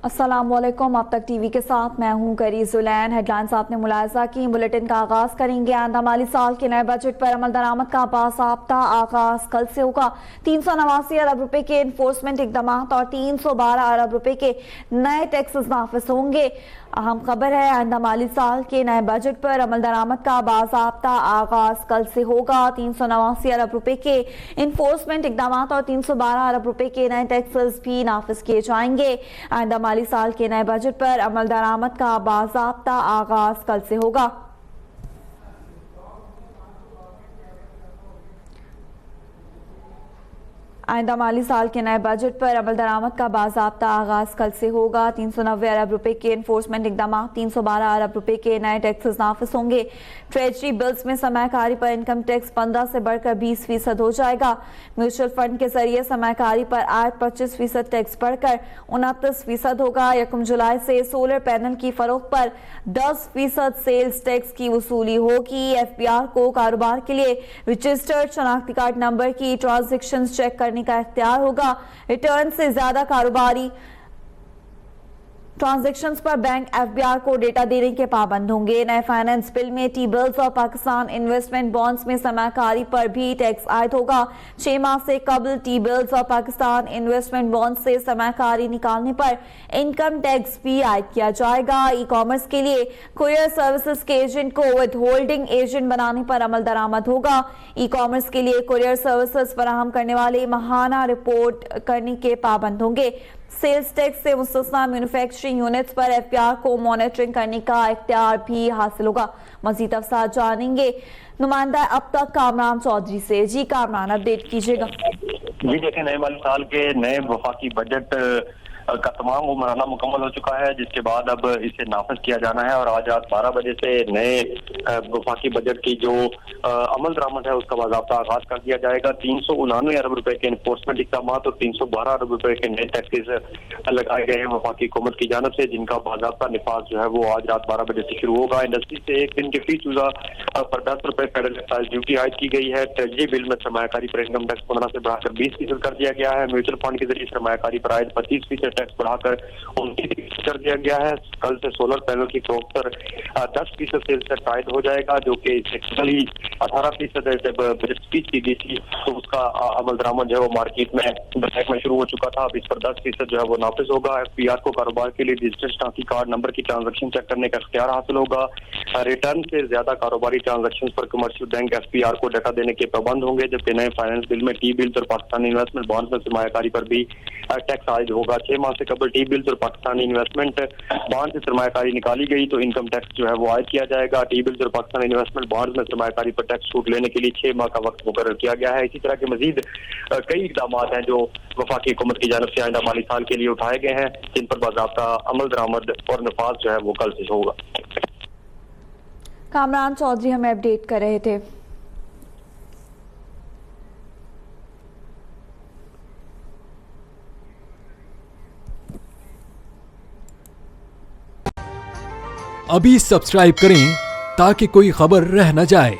अस्सलामुअलैकुम। अब तक टीवी के साथ मैं हूं करी जुलैन। हेडलाइंस आपने मुलाहिजा की। बुलेटिन का आगाज करेंगे। आइंदा माली साल के नए बजट पर अमल दरामद का बाज़ाब्ता आगाज कल से होगा। 389 अरब रुपए के इन्फोर्समेंट इकदाम और 312 अरब रुपए के नए टैक्सेस नाफिज होंगे। अहम खबर है, आइंदा माली साल के नए बजट पर अमल दरामद का बाज़ाब्ता आगाज कल से होगा। 389 अरब रुपए के इन्फोर्समेंट इकदाम और 312 अरब रुपए के नए टैक्सेस भी नाफिज किए जाएंगे। आइंदा माली साल के नए बजट पर अमल दरामद का बाज़ाब्ता आगाज कल से होगा। आइंदा माली साल के नए बजट पर अमल दरामद का बाज़ाब्ता आगाज कल से होगा। 390 अरब रुपए के इन्फोर्समेंट इकदाम, 312 अरब रुपए के नए टैक्सेस नाफिज होंगे। ट्रेजरी बिल्स में सरमायाकारी पर इनकम टैक्स 15 से बढ़कर 20% हो जाएगा। म्यूचुअल फंड के जरिए सरमायाकारी पर आयत 25% टैक्स बढ़कर 29% होगा। 1 जुलाई से सोलर पैनल की फरोख्त पर 10% सेल्स टैक्स की वसूली होगी। FBR को कारोबार के लिए रजिस्टर्ड शनाख्ती कार्ड नंबर की ट्रांजेक्शन चेक करने का इख्तियार होगा। रिटर्न से ज्यादा कारोबारी ट्रांजैक्शंस पर बैंक FBR को डेटा देने के पाबंद होंगे। नए फाइनेंस बिल में टी बिल्स और पाकिस्तान इन्वेस्टमेंट बॉन्ड्स में सरमायाकारी पर भी टैक्स आयद होगा। 6 माह से कबल टी बिल्स और पाकिस्तान इन्वेस्टमेंट बॉन्ड्स से सरमायाकारी निकालने पर इनकम टैक्स भी आयद किया जाएगा। ई-कॉमर्स के लिए कुरियर सर्विसेज के एजेंट को विद होल्डिंग एजेंट बनाने पर अमल दरामद होगा। ई-कॉमर्स के लिए कुरियर सर्विसेज फराहम करने वाले माहाना रिपोर्ट करने के पाबंद होंगे। सेल्स टैक्स से मुस्तस्ना मैन्युफैक्चरिंग यूनिट्स पर FBR को मॉनिटरिंग करने का इख्तियार भी हासिल होगा। मजीद अफसार जानेंगे नुमाइंदा अब तक कामरान चौधरी से। जी कामरान, अपडेट कीजिएगा। जी देखिए, नए माली साल के नए वफाकी बजट का तमाम मरहला मुकम्मल हो चुका है, जिसके बाद अब इसे नाफिज किया जाना है और आज रात 12 बजे से नए वफाकी बजट की जो अमल दरामद है उसका बाज़ाब्ता आगाज कर दिया जाएगा। 389 अरब रुपए के इन्फोर्समेंट इकदाम और 312 अरब रुपए के नए टैक्सेस लगाए गए हैं वफाकी हुकूमत की जानब से, जिनका बाज़ाब्ता निफाज जो है वो आज रात 12 बजे से शुरू होगा। इंडस्ट्री से एक दिन के फी चूजा पर 10 रुपए फेडरल एक्साइज ड्यूटी आयद की गई है। ट्रेजरी बिल में सरमायाकारी पर इनकम टैक्स 15 से बढ़ाकर 20% कर दिया गया है। म्यूचुअल फंड के जरिए सरमायाकारी पर आयद 25% टैक्स बढ़ाकर 29% कर दिया गया है। कल से सोलर पैनल की फरोख्त पर 10% सेल्स टैक्स आयद हो जाएगा, जो कि कल ही 18% जब बजट स्पीच की गई थी तो उसका अमल दरामद जो है वो मार्केट में ब्लैक में शुरू हो चुका था। अब इस पर 10% जो है वो नाफिज होगा। FBR को कारोबार के लिए डिजिटल शनाख्ती कार्ड नंबर की ट्रांजेक्शन चेक करने का इख्तियार हासिल होगा। रिटर्न से ज्यादा कारोबारी ट्रांजेक्शन पर कमर्शियल बैंक FBR को डाटा देने के पाबंद होंगे, जबकि नए फाइनेंस बिल में टी बिल्स और पाकिस्तानी इन्वेस्टमेंट बॉन्ड में सरमायाकारी पर भी टैक्स आयद होगा। 6 माह से कबल टी बिल्स और पाकिस्तानी इन्वेस्टमेंट बॉन्ड से सरमायाकारी निकाली गई तो इनकम टैक्स जो है वो आयद किया जाएगा। टी बिल्स और पाकिस्तानी इन्वेस्टमेंट बॉन्ड में सरमायाकारी पर टैक्स छूट लेने के लिए 6 माह का वक्त मुकर्रर किया गया है। इसी तरह के मजीद कई इकदाम हैं जो वफाकी हुकूमत की जानब से आइंदा माली साल के लिए उठाए गए हैं, जिन पर बाज़ाब्ता अमल दरामद और नफाज जो है वो कल से होगा। कामरान चौधरी हमें अपडेट कर रहे थे। अभी सब्सक्राइब करें ताकि कोई खबर रह न जाए।